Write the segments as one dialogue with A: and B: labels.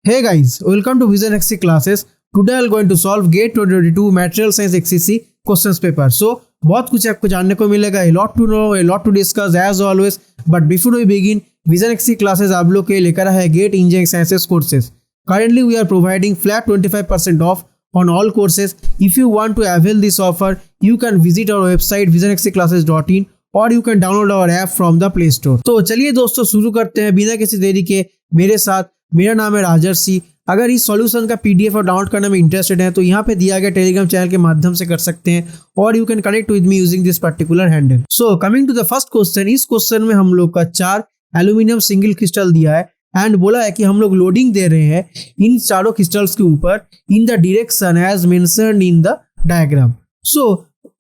A: Hey guys, welcome to Vision XC classes. Today I'm going to solve GATE 2022 Material Science XCC questions paper. So बहुत कुछ आपको जानने को मिलेगा, a lot to know, a lot to discuss as always. But before we begin, Vision XC classes आप लोग के लिए लेकर है GATE Engineering Sciences courses. Currently we are providing flat 25% off on all courses. If you want to avail this offer, you can visit our website visionxcclasses.in और you can download our app from the Play Store. तो चलिए दोस्तों शुरू करते हैं बिना किसी देरी के मेरे साथ। मेरा नाम है राजर्षि। अगर इस सॉल्यूशन का पीडीएफ और डाउनलोड करने में इंटरेस्टेड है तो यहाँ पे दिया गया टेलीग्राम चैनल के माध्यम से कर सकते हैं और you can connect with me using this particular handle. So coming to the first question, इस क्वेश्चन में हम लोग का 4 एल्यूमिनियम सिंगल क्रिस्टल दिया है एंड बोला है कि हम लोग लोडिंग दे रहे हैं इन चारों क्रिस्टल्स के ऊपर in the direction as mentioned in the diagram. So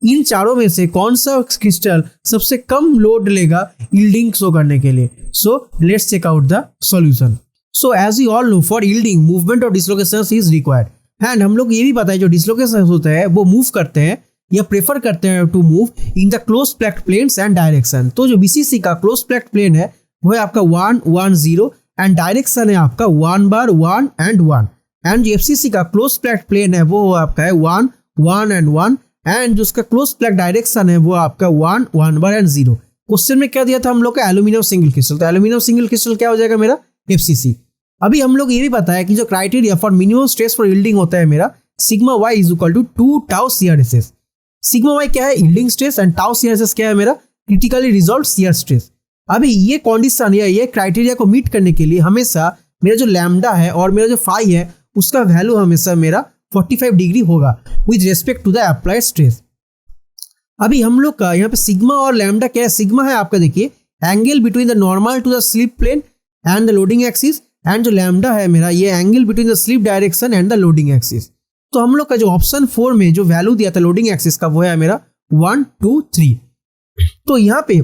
A: इन चारों में से कौन सा क्रिस्टल सबसे कम लोड लेगा यील्डिंग शो करने के लिए। So let's check out the solution. So as you all know for yielding movement और डिसलोकेशन इज रिक्वायर्ड एंड हम लोग ये भी पता है जो डिसलोकेशन होता है वो मूव करते हैं या प्रेफर करते हैं to move in the close packed planes and direction. तो जो बीसीसी का क्लोज पैक्ड प्लेन है वो है आपका 1 1 0 एंड डायरेक्शन है आपका 1 बार 1 एंड 1 एंड जो एफसीसी का क्लोज पैक्ड प्लेन है वो आपका है 1 1 एंड 1 एंड जो उसका क्लोज पैक्ड डायरेक्शन है वो आपका 1 1 बार एंड 0। क्वेश्चन में क्या दिया था हम लोग का एल्यूमिनियम सिंगल क्रिस्टल, तो एल्यूमिनियम सिंगल क्रिस्टल क्या हो जाएगा मेरा एफसीसी। अभी हम लोग ये भी पता है कि जो criteria for minimum stress for yielding होता है मेरा sigma Y is equal to 2 tau CRSS. Sigma Y क्या है yielding stress and tau CRSS क्या है मेरा क्रिटिकली रिजॉल्व शियर स्ट्रेस। अभी ये कंडीशन या ये क्राइटेरिया को मीट करने के लिए हमेशा मेरा जो लैम्डा है और मेरा जो फाई है उसका वैल्यू हमेशा मेरा 45 डिग्री होगा with respect to the applied stress. अभी हम लोग का यहाँ पे सिग्मा और लैम्डा क्या है, सिग्मा है आपका देखिए angle between the normal to the slip plane and the loading axis and जो लैम्डा है मेरा ये angle between the slip direction and the loading axis. तो हम लोग का जो ऑप्शन 4 में जो वैल्यू दिया था लोडिंग एक्सिस का वो है मेरा 1 2 3। तो यहाँ पे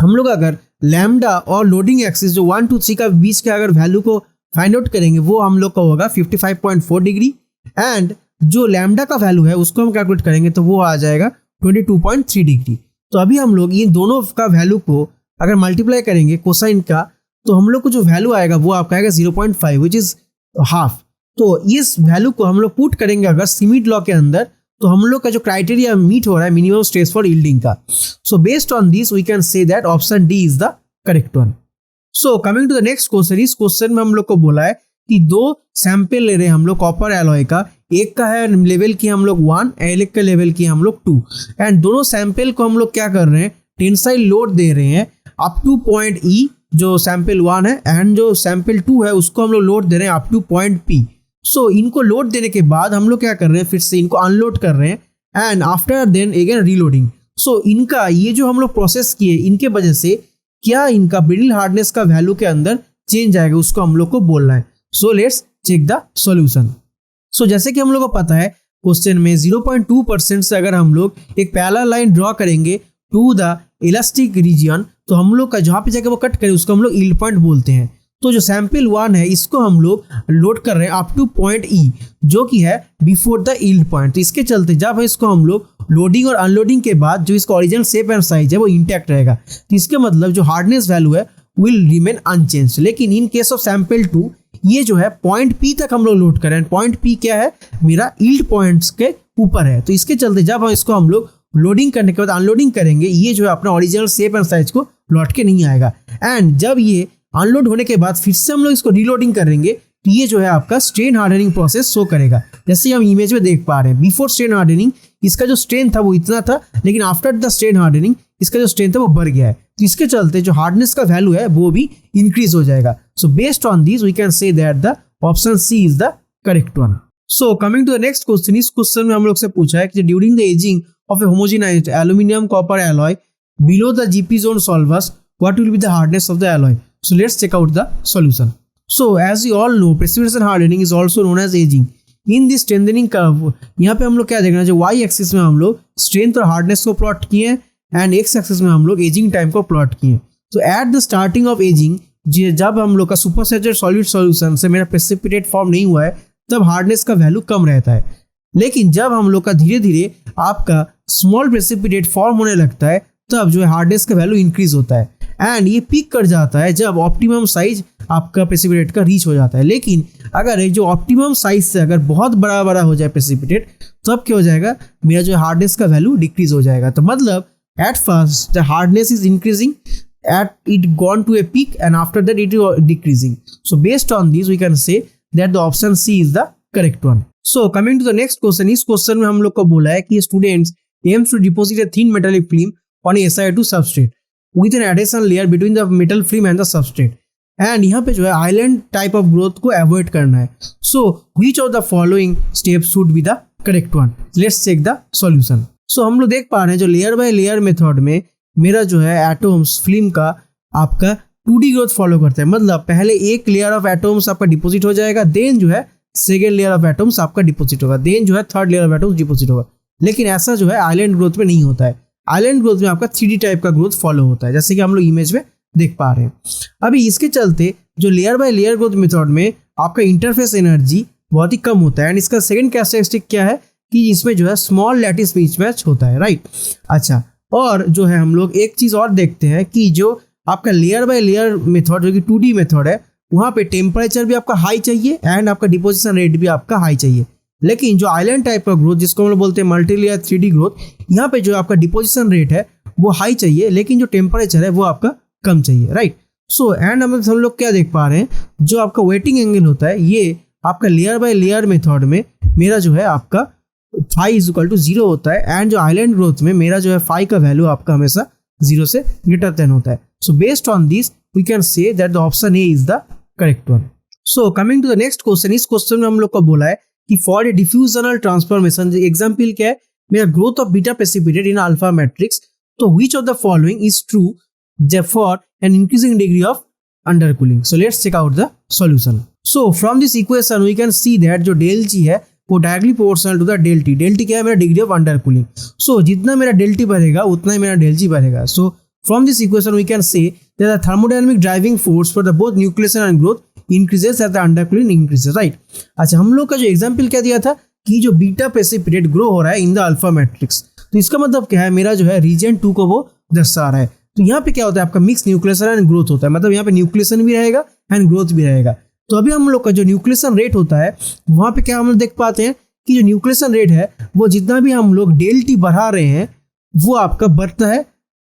A: हम लोग अगर लैम्डा और लोडिंग एक्सिस जो 1 2 3 का बीच के अगर वैल्यू को फाइंड आउट करेंगे वो हम लोग का होगा 55.4 डिग्री एंड जो लैम्डा का वैल्यू है उसको हम कैलकुलेट करेंगे तो वो आ जाएगा 22.3 डिग्री। तो अभी हम लोग इन दोनों का वैल्यू को अगर मल्टीप्लाई करेंगे कोसाइन का तो हम लोग को जो वैल्यू आएगा वो आपका आएगा 0.5 विच इज हाफ। तो इस वैल्यू को हम लोग पुट करेंगे अगर सिमिट लॉ के अंदर तो हम लोग का जो क्राइटेरिया मीट हो रहा है मिनिमम स्ट्रेस फॉर यील्डिंग का। So based on this we can say that option D is the correct one. So coming to the next question, इस क्वेश्चन में हम लोग को बोला है कि 2 सैंपल ले रहे हैं हम लोग कॉपर एलॉय का, एक का है लेवल की हम लोग 1 एक का लेवल की हम लोग 2 एंड दोनों सैंपल को हम लोग क्या कर रहे हैं टेंसाइल लोड दे रहे हैं अप टू पॉइंट ई जो सैंपल 1 है एंड जो सैंपल 2 है उसको हम लोग लोड दे रहे हैं अप टू पॉइंट पी। सो इनको लोड देने के बाद हम लोग क्या कर रहे हैं फिर से इनको अनलोड कर रहे हैं and after then again reloading. So इनका ये जो हम लोग प्रोसेस किए इनके वजह से क्या इनका ब्रिटल हार्डनेस का वैल्यू के अंदर चेंज आएगा उसको हम लोग को बोलना है। So let's check the solution. So जैसे कि हम लोग को पता है क्वेश्चन में 0.2% से अगर हम लोग एक पैरेलल लाइन ड्रॉ करेंगे टू द इलास्टिक रीजन तो हम लोग का जहाँ पे जाकर वो कट करें उसको हम लोग यील्ड पॉइंट बोलते हैं। तो जो सैंपल 1 है इसको हम लोग लोड कर रहे हैं अप टू पॉइंट ई जो कि है बिफोर द यील्ड पॉइंट। तो इसके चलते जब इसको हम लोग लोडिंग और अनलोडिंग के बाद जो इसका ओरिजिनल शेप एंड साइज है वो इंटैक्ट रहेगा। तो इसके मतलब जो हार्डनेस वैल्यू है विल रिमेन अनचेंज। लेकिन इन केस ऑफ सैंपल 2 ये जो है पॉइंट पी तक हम लोग लोड कर रहे हैं। पॉइंट पी क्या है मेरा यील्ड पॉइंट्स के ऊपर है। तो इसके चलते जब इसको हम लोग लोडिंग करने के बाद अनलोडिंग करेंगे ये जो है अपना ओरिजिनल शेप एंड साइज को लौट के नहीं आएगा एंड जब ये अनलोड होने के बाद फिर से हम लोग इसको रीलोडिंग करेंगे तो ये जो है आपका स्ट्रेन हार्डनिंग प्रोसेस शो करेगा। जैसे हम इमेज में देख पा रहे हैं बिफोर स्ट्रेन हार्डनिंग इसका जो स्ट्रेन था वो इतना था लेकिन आफ्टर द स्ट्रेन हार्डनिंग इसका जो स्ट्रेन था वो बढ़ गया है। तो इसके चलते जो हार्डनेस का वैल्यू है वो भी इंक्रीज हो जाएगा। So based on this we can say that the option C is the correct one. So coming to the next question, इस क्वेश्चन में हम लोग से पूछा है कि during the ageing of a homogenised aluminium copper alloy below the GP zone solvus what will be the hardness of the alloy. So let's check out the solution. So as you all know precipitation hardening is also known as aging. In this strengthening curve यहाँ पे हम लोग क्या देखना है जो y axis में हम लोग स्ट्रेंथ और हार्डनेस को प्लॉट किए एंड x एक्सिस में हम लोग एजिंग टाइम को प्लॉट किए। तो at the starting of ageing जब हम लोग का सुपर सैचुरेटेड सॉलिड सॉल्यूशन से मेरा प्रेसिपिटेट फॉर्म नहीं हुआ है तब हार्डनेस का वैल्यू कम रहता है। लेकिन जब हम लोग का धीरे धीरे आपका स्मॉल प्रेसिपिटेट फॉर्म होने लगता है तब जो है हार्डनेस का वैल्यू इंक्रीज होता है एंड ये पीक कर जाता है जब ऑप्टिमम साइज आपका प्रेसिपिटेट का रीच हो जाता है। लेकिन अगर ये जो ऑप्टिमम साइज से अगर बहुत बड़ा बड़ा हो जाए प्रेसिपिटेट, तब क्या हो जाएगा, मेरा जो हार्डनेस का वैल्यू डिक्रीज हो जाएगा। तो मतलब at first the hardness is increasing, at it gone to a peak and after that it is decreasing. So based on this we can say that the option C is the correct one. So coming to the next question, इस question में हम लोग को बोला है कि students aims to deposit a thin metallic film on a SiO2 substrate with an adhesion layer between the metal film and the substrate. And यहाँ पे जो है island type of growth को avoid करना है. So which of the following steps should be the correct one? Let's check the solution. So हम लोग देख पा रहे हैं जो लेयर बाय लेयर मेथड में मेरा जो है एटम्स फिल्म का आपका 2D ग्रोथ फॉलो करता है। मतलब पहले एक लेयर ऑफ एटम्स आपका डिपोजिट हो जाएगा, देन जो है सेकेंड लेयर ऑफ एटम्स आपका डिपोजिट होगा, देन जो है third layer of atoms deposit होगा। लेकिन ऐसा जो है आइलैंड ग्रोथ में नहीं होता है। आइलैंड ग्रोथ में आपका 3D टाइप का ग्रोथ फॉलो होता है, जैसे कि हम लोग इमेज में देख पा रहे हैं। अभी इसके चलते जो layer by layer growth method में आपका इंटरफेस एनर्जी बहुत ही कम होता है। एंड इसका सेकेंड कैरेक्टरिस्टिक क्या है कि इसमें जो है स्मॉल लैटिस मिसमैच होता है, राइट। अच्छा, और जो है हम लोग एक चीज़ और देखते हैं कि जो आपका लेयर बाय लेयर मेथड जो कि 2D मेथड है, वहाँ पे टेम्परेचर भी आपका हाई चाहिए एंड आपका डिपोजिशन रेट भी आपका हाई चाहिए। लेकिन जो आइलैंड टाइप का ग्रोथ जिसको हम लोग बोलते हैं मल्टी लेयर 3D ग्रोथ, यहाँ पे जो आपका डिपोजिशन रेट है वो हाई चाहिए, लेकिन जो टेम्परेचर है वो आपका कम चाहिए, राइट। सो एंड हम लोग क्या देख पा रहे हैं, जो आपका वेटिंग एंगल होता है ये आपका लेयर बाय लेयर मेथड में मेरा जो है आपका फाई इज इक्वल टू 0 होता है। एंड जो आइलैंड ग्रोथ में मेरा जो है फाई का वैल्यू आपका हमेशा 0 से ग्रेटर देन होता है। So based on this we can say that the option A is the correct one. So coming to the next question, इस क्वेश्चन में हम लोग को बोला है कि for a diffusional transformation, example क्या है, मेरा growth of beta precipitate in alpha matrix, तो which of the following is true for an increasing degree of undercooling. So let's check out the solution. So from this equation we can see that जो del G है वो directly proportional to the del T. Del T क्या है, मेरा degree of undercooling. So जितना मेरा del T बढ़ेगा उतना ही मेरा डेल जी बढ़ेगा। So from this equation we can say that the thermodynamic driving force for the both nucleation and growth increases at the undercooling increases, right. अच्छा, हम लोग का जो एग्जाम्पल क्या दिया था कि जो बीटा प्रेसिपिटेट ग्रो हो रहा है इन द अल्फा मैट्रिक्स, तो इसका मतलब क्या है, मेरा जो है रीजन 2 को वो दर्शा रहा है। तो यहाँ पे क्या होता है, आपका मिक्स न्यूक्लियेशन एंड ग्रोथ होता है। मतलब यहाँ पे न्यूक्लियेशन भी रहेगा एंड ग्रोथ भी रहेगा। तो अभी हम लोग का जो न्यूक्लियेशन रेट होता है वहाँ पे क्या हम लोग देख पाते हैं कि जो न्यूक्लियेशन रेट है वो जितना भी हम लोग डेल टी बढ़ा रहे हैं वो आपका बढ़ता है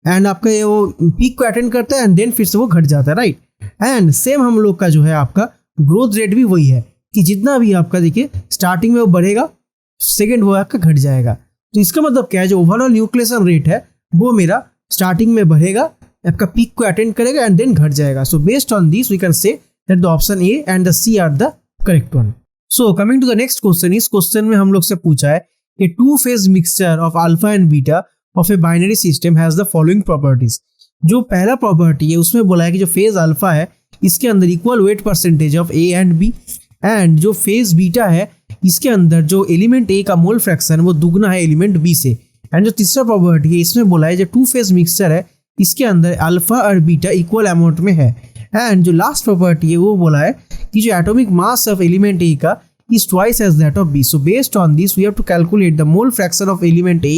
A: एंड आपका ये वो पीक को अटेंड करता है एंड देन फिर से वो घट जाता है, राइट। एंड सेम हम लोग का जो है आपका ग्रोथ रेट भी वही है कि जितना भी आपका देखिए स्टार्टिंग में वो बढ़ेगा, सेकेंड वो आपका घट जाएगा। तो इसका मतलब क्या है, जो ओवरऑल न्यूक्लियेशन रेट है वो मेरा स्टार्टिंग में बढ़ेगा, आपका पीक को अटेंड करेगा एंड देन घट जाएगा। So based on this we can say that the option A and the C are the correct one. So coming to the next question, इस क्वेश्चन में हम लोग से पूछा है कि 2 phase mixture of alpha and beta of a binary system has the following properties. जो पहला प्रॉपर्टी है उसमें बोला है कि जो फेज अल्फा है इसके अंदर equal weight percentage of A and B, and जो फेज बीटा है इसके अंदर जो एलिमेंट ए का मोल फ्रैक्शन वो दुगना है एलिमेंट बी से। एंड जो तीसरा प्रॉपर्टी है इसमें बोला है जो 2 phase मिक्सचर है इसके अंदर अल्फा और बीटा इक्वल अमाउंट में है। एंड जो लास्ट प्रॉपर्टी है वो बोला है कि जो एटॉमिक मास ऑफ एलिमेंट ए का is twice as that of B. So based on this, we have to calculate the mole fraction of element A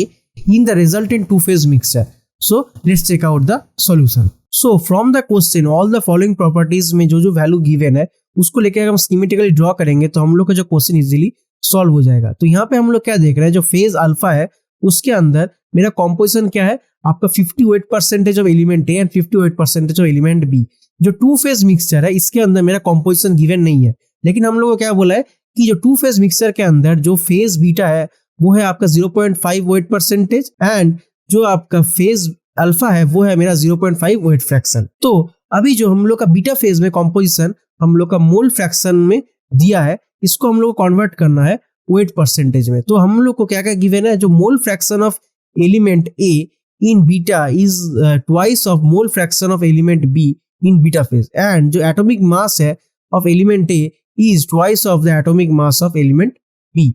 A: in the resultant 2 phase mixture. So let's check out the solution. So from the question, all the following properties में जो value given है उसको लेके अगर हम schematically draw करेंगे तो हम लोग का जो question easily solve हो जाएगा। तो यहाँ पे हम लोग क्या देख रहे हैं, जो फेज अल्फा है उसके अंदर मेरा composition क्या है, आपका 58% of element A and 58% of element B। जो 2 phase मिक्सचर है इसके अंदर मेरा composition गिवन नहीं है, लेकिन हम लोग को क्या बोला है कि जो 2 phase मिक्सचर के अंदर जो फेज बीटा है वो है आपका 0.5 वेट परसेंटेज एंड जो आपका फेज अल्फा है वो है मेरा 0.5 वेट फ्रैक्शन। तो अभी जो हम लोग का बीटा फेज में कॉम्पोजिशन हम लोग का मोल फ्रैक्शन में दिया है, इसको हम लोग को कन्वर्ट करना है वेट परसेंटेज में। तो हम लोग को क्या क्या गिवन है, जो mole fraction of element A in beta is twice of mole fraction of element be in beta phase, and जो एटॉमिक मास है of element A is twice of the atomic mass of element B।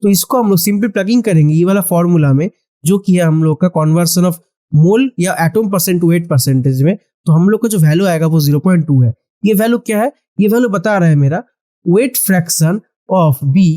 A: तो इसको हम लोग simple plugging करेंगे ये वाला formula में, जो कि है हम लोग का कन्वर्सन ऑफ मोल या atom percent to weight percentage में। तो हम लोग का जो वैल्यू आएगा वो 0.2 है। ये वैल्यू क्या है, ये वैल्यू बता रहा है मेरा weight fraction of B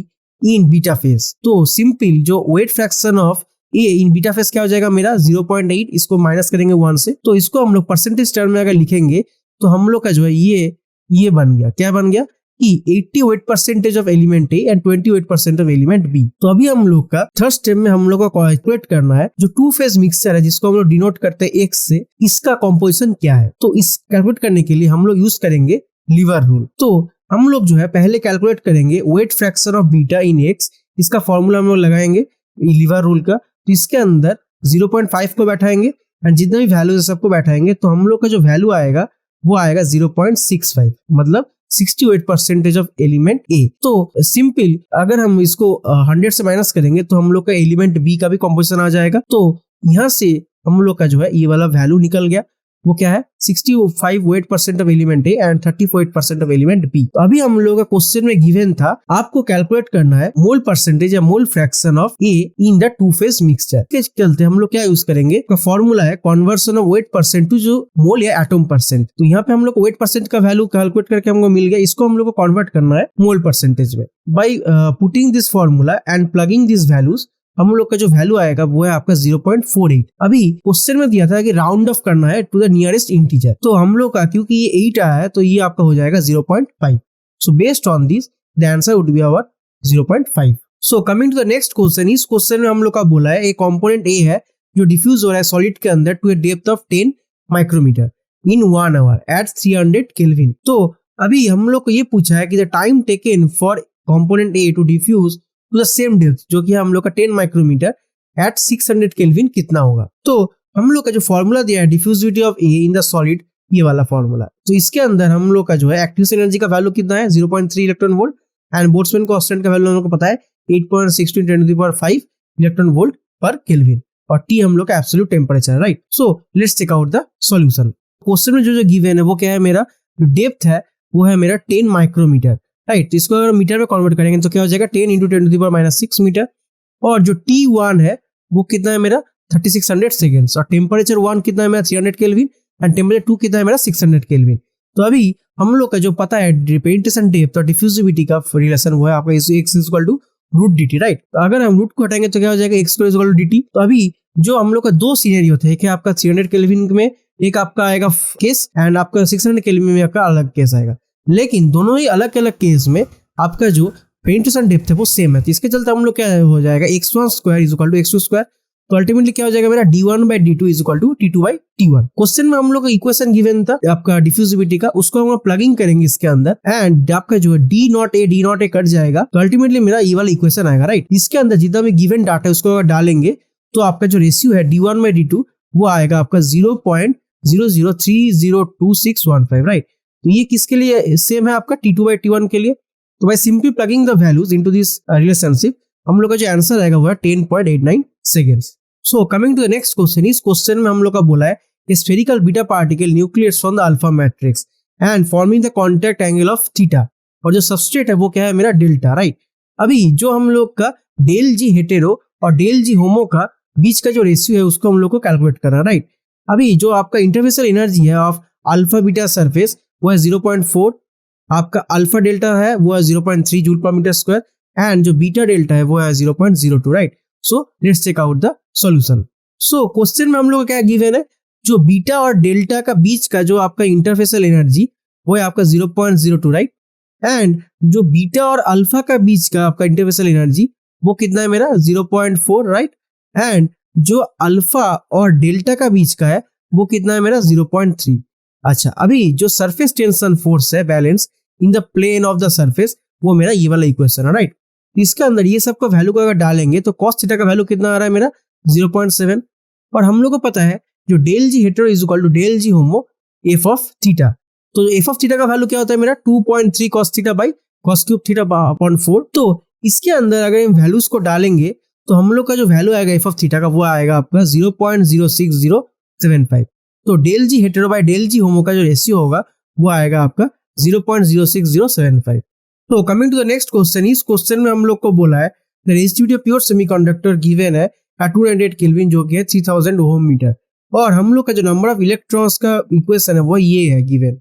A: in beta phase. तो सिंपल जो weight fraction of A in beta phase क्या हो जाएगा मेरा 0.8, इसको माइनस करेंगे 1 से, तो इसको हम लोग परसेंटेज टर्म में अगर लिखेंगे तो हम लोग का जो है ये बन गया, क्या बन गया कि 88% of element A and 28% of element B. तो अभी हम लोग का थर्ड स्टेप में हम लोग को कैलकुलेट करना है जो टू फेज मिक्सचर है जिसको हम लोग डिनोट करते हैं एक्स से, इसका कॉम्पोजिशन क्या है। तो इस कैलकुलेट करने के लिए हम लोग यूज करेंगे लीवर रूल। तो हम लोग जो है पहले कैलकुलेट करेंगे weight fraction of beta in x, इसका फॉर्मूला हम लोग लगाएंगे लीवर रूल का। तो इसके अंदर 0.5 को बैठाएंगे एंड जितने भी वैल्यू है सबको बैठाएंगे, तो हम लोग का जो वैल्यू आएगा वो आएगा 0.65, मतलब 68% ऑफ एलिमेंट ए। तो सिंपल अगर हम इसको 100 से माइनस करेंगे तो हम लोग का एलिमेंट बी का भी कॉम्पोजिशन आ जाएगा। तो यहाँ से हम लोग का जो है ये वाला वैल्यू निकल गया, वो क्या है 65% of element A and 34% of element B. तो अभी हम लोग का क्वेश्चन में गिवन था आपको कैलकुलेट करना है मोल परसेंटेज या mole fraction of A in the two phase mixture. के चलते हम लोग क्या यूज करेंगे, का फॉर्मूला है conversion of weight percent to जो मोल या एटम परसेंट। तो यहाँ पे हम लोग वेट परसेंट का वैल्यू कैलकुलेट करके हमको मिल गया, इसको हम लोग को कन्वर्ट करना है मोल परसेंटेज में। By putting this formula and plugging this values हम लोग का जो वैल्यू आएगा वो है आपका 0.48। अभी क्वेश्चन में दिया था कि राउंड ऑफ करना है टू द नियरेस्ट इंटीजर, तो हम लोग का क्योंकि ये 8 आया है तो ये आपका हो जाएगा 0.5। So based on this the answer would be our 0.5। So coming to the next question, इस क्वेश्चन में हम लोग का बोला है एक कंपोनेंट ए है जो डिफ्यूज हो रहा है सॉलिड के अंदर to a depth of 10 micrometer in 1 hour at 300 kelvin. तो अभी हम लोग को ये पूछा है कि the time taken for component A to diffuse to the same depth जो कि हम लोग का 10 माइक्रोमीटर एट 600 केल्विन कितना होगा। तो हम लोग का जो फॉर्मूला दिया है diffusivity of A in the solid, ये वाला फॉर्मूला। तो इसके अंदर हम लोग का जो है एक्टिव एनर्जी का वैल्यू कितना है 0.3 electron volt and Boltzmann constant का वैल्यू हम लोग को पता है 8.16 × 10⁵ इलेक्ट्रॉन वोल्ट पर केल्विन और टी हम लोग का एब्सोल्यूट टेम्परेचर है, right. So let's check out the solution. Question में जो गिवन है वो क्या है, मेरा जो डेप्थ है वो है मेरा 10 माइक्रोमीटर, राइट। तो इसको अगर मीटर में कन्वर्ट करेंगे तो क्या हो जाएगा 10 × 10⁻⁶ मीटर। और जो T1 है वो कितना है मेरा 3600 सेकेंड्स और टेम्परेचर 1 कितना है मेरा 300 केल्विन एंड टेम्परेचर 2 कितना है मेरा 600 केल्विन। तो अभी हम लोग का जो पता है पेनिट्रेशन डेप्थ और डिफ्यूजिविटी का रिलेशन वो है आपका x = √dt, राइट। तो अगर हम रूट को हटाएंगे तो क्या हो जाएगा x² = dt। तो अभी जो हम लोग का दो सिनेरियो थे, एक आपका 300 केल्विन में एक आपका आएगा केस एंड आपका 600 केल्विन में आपका अलग केस आएगा, लेकिन दोनों ही अलग अलग केस में आपका जो पेनिट्रेशन डेप्थ है वो सेम है। तो इसके चलते हम लोग क्या हो जाएगा x1² = x2²। तो अल्टीमेटली क्या हो जाएगा मेरा d1/d2 = t2/t1। क्वेश्चन में हम लोग का इक्वेशन गिवन था आपका डिफ्यूजिविटी का, उसको हम प्लगिंग करेंगे इसके अंदर एंड आपका जो d0a कट जाएगा तो अल्टीमेटली मेरा ये वाला इक्वेशन आएगा, राइट। इसके अंदर जितना भी गिवन डाटा है उसको अगर डालेंगे तो आपका जो रेशियो है d1/d2 वो आएगा आपका 0.00302615, राइट। तो ये किसके लिए सेम है आपका T2/T1 के लिए। तो by simply plugging the values into this relationship हम लोग का जो आंसर आएगा वो है 10.89 seconds. So coming to the next question, इस क्वेश्चन में हम लोग का बोला है spherical beta particle nucleus from the alpha matrix and forming the contact angle of theta, और जो सबस्ट्रेट है वो क्या है मेरा डेल्टा, राइट। अभी जो हम लोग का डेल जी हेटेरो और डेल जी होमो का बीच का जो रेशियो है उसको हम लोग को कैलकुलेट करना है, राइट। अभी जो आपका इंटरफेसियल एनर्जी है ऑफ अल्फा बीटा सरफेस वो है 0.4, आपका अल्फा डेल्टा है वो है 0.3 जूल पर मीटर स्क्वायर एंड जो बीटा डेल्टा है वो है 0.02, right. So let's check out the solution. So question में हम लोग क्या गिवन है, जो बीटा और डेल्टा का बीच का जो आपका इंटरफेसियल एनर्जी वो है आपका 0.02, राइट। एंड जो बीटा और अल्फा का बीच का आपका इंटरफेसियल एनर्जी वो कितना है मेरा 0.4, राइट। एंड जो अल्फा और डेल्टा का बीच का है वो कितना है मेरा 0.3। अच्छा, अभी जो सरफेस टेंशन फोर्स है balance in the plane of the surface वो मेरा ये वाला इक्वेशन है, राइट। इसके अंदर ये सब का वैल्यू को अगर डालेंगे तो cos थीटा का वैल्यू कितना आ रहा है मेरा 0.7 और हम लोग को पता है जो del G hetero = del G homo f of theta. तो f ऑफ थीटा का वैल्यू क्या होता है मेरा 2.3 cos θ/cos³ θ/4। तो इसके अंदर अगर हम वैल्यूज को डालेंगे तो हम लोग का जो वैल्यू आएगा f ऑफ थीटा का वो आएगा आपका 0.06075। तो del G hetero by del G homo का जो रेशियो होगा वो आएगा आपका 0.06075। तो coming to the next question, इस क्वेश्चन में हम लोग को बोला है the resistivity of pure semiconductor given है 200 केल्विन जो कि है 3000 ओम मीटर और हम लोग का जो नंबर ऑफ इलेक्ट्रॉन्स का इक्वेशन है वो ये है गिवन।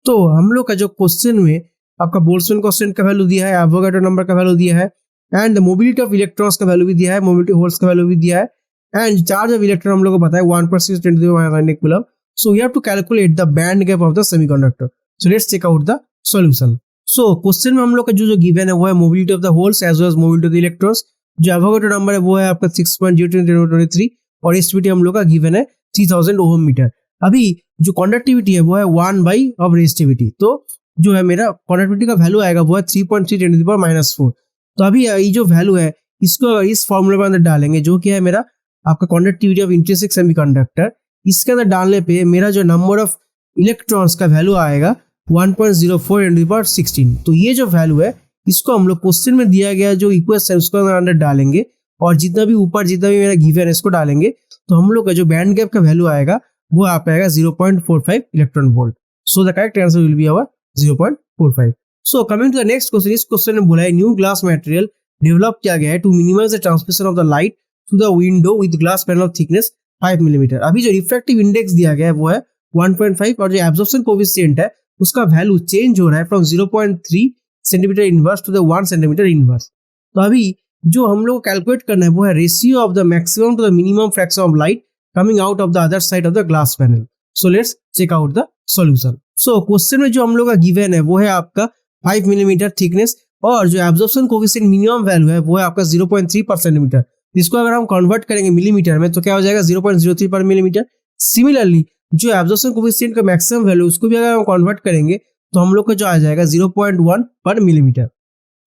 A: तो हम लोग का जो क्वेश्चन में आपका बोल्ट्जमैन कांस्टेंट का वैल्यू दिया है, एवोगाड्रो नंबर का वैल्यू दिया है and the mobility of electrons का वैल्यू भी दिया है, मोबिलिटी होल्स का वैल्यू भी दिया है एंड चार्ज ऑफ इलेक्ट्रॉन हम लोग को पता है 1/6 × 10⁻⁹ coulomb. So we have to calculate the band gap of the semiconductor. So let's check out the solution. So question में हम लोग का जो गिवन है वो है mobility of the holes as well as mobility of the electrons. जो Avogadro number है वो है आपका 6.01023 और एसटीपी हम लोग का गिवन है 3000 ओम मीटर. अभी जो कंडक्टिविटी है वो है 1 ऑफ रेजिस्टिविटी. तो जो है मेरा कंडक्टिविटी का वैल्यू आएगा वो है 3.3 × 10⁻⁻4. तो अभी ये जो वैल्यू है इसको अगर इस फॉर्मूले के अंदर डालेंगे जो कि है मेरा आपका कंडक्टिविटी ऑफ इंट्रिंसिक सेमीकंडक्टर, इसके अंदर डालने पे मेरा जो नंबर ऑफ इलेक्ट्रॉन्स का वैल्यू आएगा 1.04 × 10⁻16. तो ये जो वैल्यू है इसको हम लोग क्वेश्चन में दिया गया जो इक्वेशन है उसको अंदर डालेंगे और जितना भी ऊपर जितना भी मेरा गिवन है इसको डालेंगे तो हम लोग का जो बैंड गैप का वैल्यू आएगा वो आप आएगा 0.45 electron volt. So the correct answer will be our 0.45. So coming to the next question. इस क्वेश्चन में बोला है न्यू ग्लास मटेरियल डेवलप किया गया है to minimize the transmission of the light through the window with glass panel of thickness 5 millimeter. अभी जो refractive index दिया गया है वो है 1.5 और जो एब्जॉर्प्शन कोएफिशिएंट है उसका वैल्यू चेंज हो रहा है from 0.3 centimetre inverse two the 1 centimetre inverse. तो अभी जो हम लोग को कैलकुलेट करना है वो है ratio of the maximum to the minimum fraction of light coming out of the other side of the glass panel. So let's check out the solution. So question में जो हम लोग का गिवन है वो है आपका 5 मिलीमीटर थिकनेस और जो एब्जॉर्प्शन कोएफिशिएंट मिनिमम वैल्यू है वो है आपका 0.3 पर सेंटीमीटर. इसको अगर हम कन्वर्ट करेंगे मिलीमीटर में तो क्या हो जाएगा 0.03 पर मिलीमीटर. सिमिलरली जो एब्जॉर्प्शन कोएफिशिएंट का मैक्सिमम वैल्यू उसको भी अगर हम कन्वर्ट करेंगे तो हम लोग को जो आ जाएगा 0.1 पर मिलीमीटर.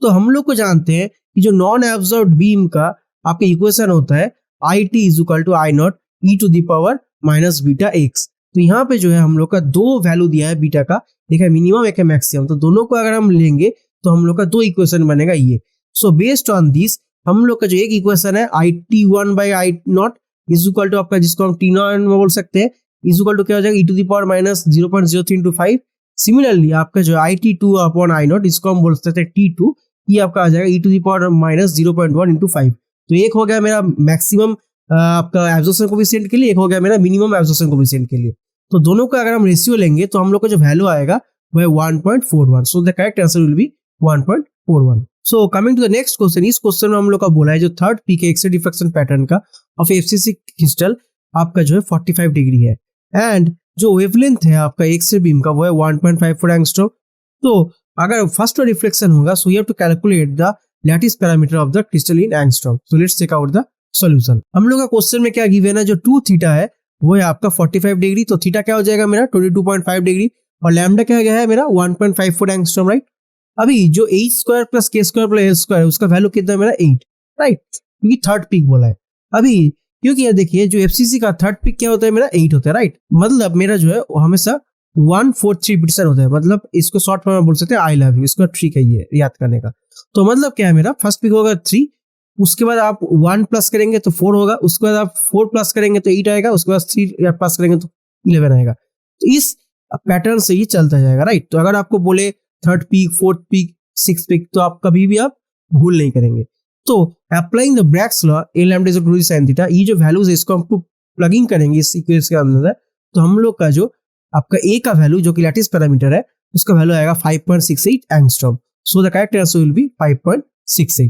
A: तो हम लोग को जानते हैं कि जो नॉन एब्जॉर्ब्ड बीम का आपका इक्वेशन होता है IT = I0 e⁻ beta x. तो यहाँ पे जो है हम लोग का दो वैल्यू दिया है बीटा का, एक है मिनिमम एक है मैक्सिमम. तो दोनों को अगर हम लेंगे तो हम लोग का दो इक्वेशन बनेगा ये. सो बेस्ड ऑन दिस हम लोग का जो एक इक्वेशन है IT1/I0 = आपका जिसको हम T0 बोल सकते हैं = क्या हो जाएगा e⁻0.03 × 5. सिमिलरली आपका जो IT2/I0 इसको हम बोल सकते हैं T2, ये आपका आ जाएगा e⁻0.1 × 5. तो एक हो गया मेरा मैक्सिमम आपका एब्जॉर्प्शन कोएफिशिएंट के लिए, एक हो गया मेरा मिनिमम एब्जॉर्प्शन कोएफिशिएंट के लिए. तो दोनों का अगर हम रेशियो लेंगे तो हम लोग का जो वैल्यू आएगा वो है 1.41. So the correct answer will be 1.41. So coming to the next question. इस क्वेश्चन में हम लोग का बोला है जो थर्ड पीक है एक्स रे डिफ्रैक्शन पैटर्न का ऑफ FCC क्रिस्टल आपका जो है 45 डिग्री है एंड जो वेवलेंथ है आपका एक्स रे बीम का वो है 1.54 एंगस्ट्रॉम. तो अगर फर्स्ट रिफ्लेक्शन होगा so you have to calculate the lattice parameter of the crystal in angstrom. So let's check out the solution. हम लोग का क्वेश्चन में क्या गिवन है जो 2 थीटा है वो है आपका 45 डिग्री. तो थीटा क्या हो जाएगा मेरा 22.5 डिग्री और लैम्डा क्या गया है मेरा 1.54 एंगस्ट्रॉम. राइट. अभी जो h² + k² + l² है उसका वैल्यू कितना है मेरा 8. राइट. क्योंकि थर्ड पीक बोला है. अभी क्योंकि ये देखिए जो FCC का थर्ड पीक क्या होता है मेरा 8 होता है. राइट. मतलब मेरा जो है वो हमेशा 143 होता है. मतलब इसको शॉर्ट फॉर्म में बोल सकते हैं आई लव यू. इसको ट्रिक है ये याद करने का. तो मतलब क्या है मेरा फर्स्ट पीक होगा 3, उसके बाद आप 1 प्लस करेंगे तो 4 होगा, उसके बाद आप 4 प्लस करेंगे तो 8 आएगा, उसके बाद 3 प्लस करेंगे तो 11 आएगा. तो इस पैटर्न से ये चलता जाएगा. राइट. तो अगर आपको बोले third peak, fourth peak, six peak तो आप कभी भी आप भूल नहीं करेंगे. तो applying the Bragg's law A λ ये जो वैल्यूज है इसको हम प्लगिंग करेंगे इस इक्वेशन के अंदर तो हम लोग का जो आपका A का वैल्यू जो कि लैटिस पैरामीटर है उसका वैल्यू आएगा 5.68 angstrom. So the correct answer will B 5.68.